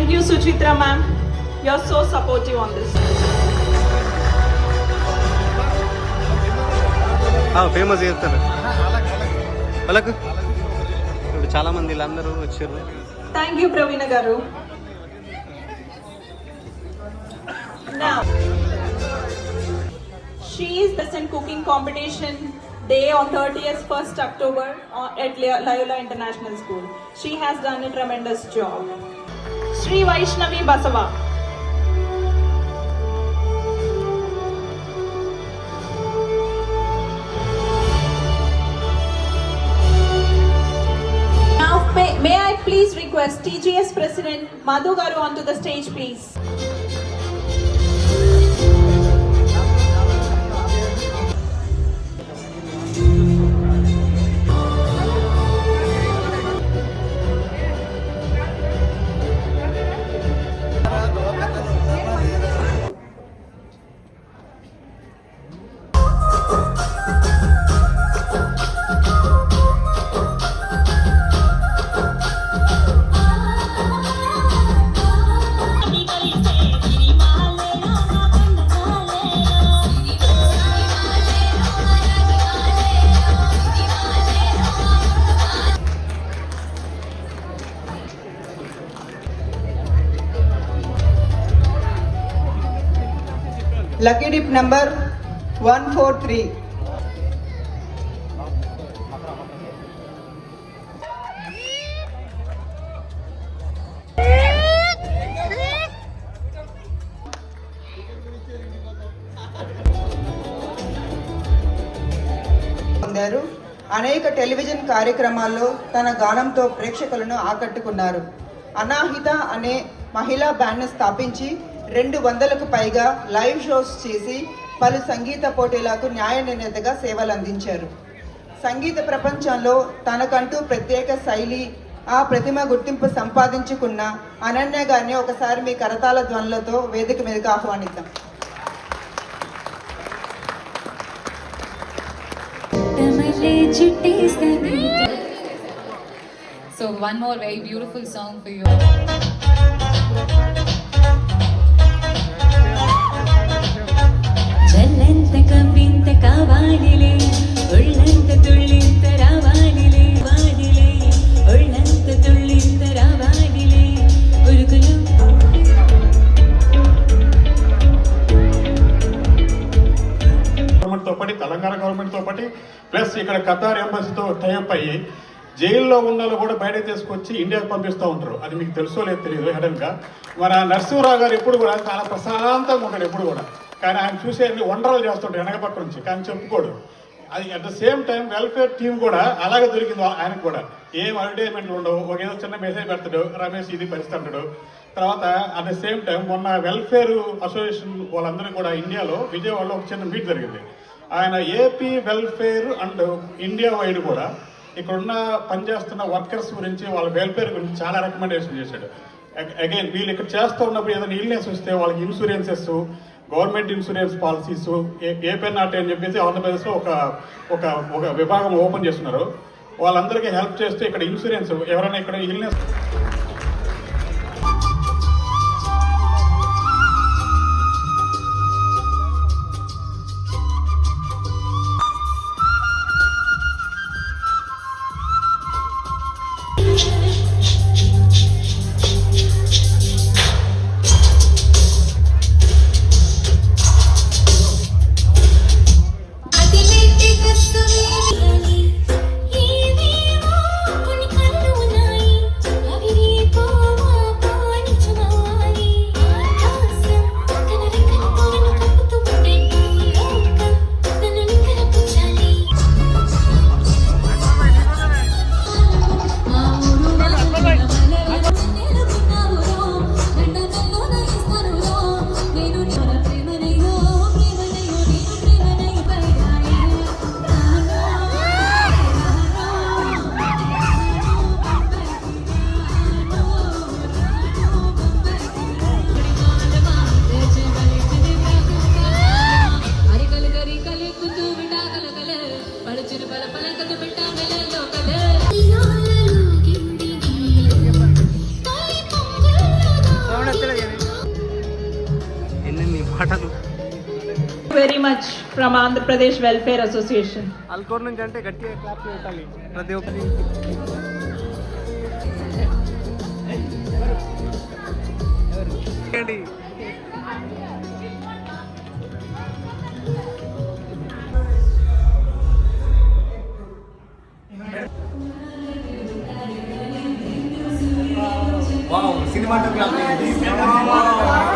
Thank you, Suchitra ma'am. You're so supportive on this. Famous చేస్తారు వాళ్ళకు ఇప్పుడు చాలా మంది వీళ్ళందరూ వచ్చారు. Thank you, Pravina garu. Now, she is present cooking competition day on 30th 1st October at Loyola International School. She has done a tremendous job. Sri Vaishnavi Basava. Now may I please request TGS President Madhu garu onto the stage, please. Lucky dip number 143. పొందారు. అనేక television కార్యక్రమాల్లో తన గానంతో ప్రేక్షకులను ఆకట్టుకున్నారు. అనాహిత అనే మహిళా బ్యాండ్ను స్థాపించి 200కు పైగా live shows చేసి పలు సంగీత పోటీలకు న్యాయ నిర్ణేతగా సేవలు అందించారు. సంగీత ప్రపంచంలో తనకంటూ ప్రత్యేక శైలి, ఆ ప్రతిమ గుర్తింపు సంపాదించుకున్న అనన్య గారిని ఒకసారి మీ కరతాళ ధ్వనులతో వేదిక మీదకి ఆహ్వానిద్దాం. So one more very beautiful song for you. జల్లంత కవ్వింత కావాలిలే ఒళ్ళంత తుళ్ళింత రావాలిలే వాడిలే ఒళ్ళంత తుళ్ళింత రావాలిలే ఉరుకులు గవర్నమెంట్తో పాటు తెలంగాణ గవర్నమెంట్తో పాటు ప్లస్ ఇక్కడ ఖతార్ ఎంబసీతో టైఅప్ అయ్యి జైల్లో ఉన్న వాళ్ళు కూడా బయట తీసుకొచ్చి ఇండియాకి పంపిస్తూ ఉంటారు. అది మీకు తెలుసో లేదు తెలియదు. హెడన్గా మన నరసింహరావు గారు ఎప్పుడు కూడా చాలా ప్రశాంతంగా ఉంటాడు ఎప్పుడు కూడా. కానీ ఆయన చూసే అన్ని వండరాలు చేస్తుంటాడు వెనక పక్క నుంచి, కానీ చెప్పుకోడు. అది at the same time welfare team కూడా అలాగే దొరికింది ఆయనకు కూడా. ఏం అడ్వర్టైజ్మెంట్లు ఉండవు, ఒక ఏదో చిన్న మెసేజ్ పెడతాడు, రమేష్ ఇది పరిస్థితాడు. తర్వాత అట్ ద సేమ్ టైం మొన్న వెల్ఫేర్ అసోసియేషన్ వాళ్ళందరూ కూడా ఇండియాలో విజయవాడలో ఒక చిన్న మీట్ జరిగింది. ఆయన AP welfare and India wide కూడా ఇక్కడున్న పనిచేస్తున్న వర్కర్స్ గురించి వాళ్ళ వెల్ఫేర్ గురించి చాలా రికమెండేషన్ చేశాడు. అగైన్ వీళ్ళు ఇక్కడ చేస్తూ ఉన్నప్పుడు ఏదైనా ఇల్నెస్ వస్తే వాళ్ళకి insurances, government insurance policies, APNRT అని చెప్పేసి ఆంధ్రప్రదేశ్లో ఒక విభాగం ఓపెన్ చేస్తున్నారు. వాళ్ళందరికీ హెల్ప్ చేస్తూ ఇక్కడ ఇన్సూరెన్స్ ఎవరైనా ఇక్కడ illness much from Andhra Pradesh Welfare Association. అల్కోర్ నుంచి అంటే గట్టిగా క్లాప్ పెట్టాలి ప్రతి ఒక్కరి Wow, cinematography.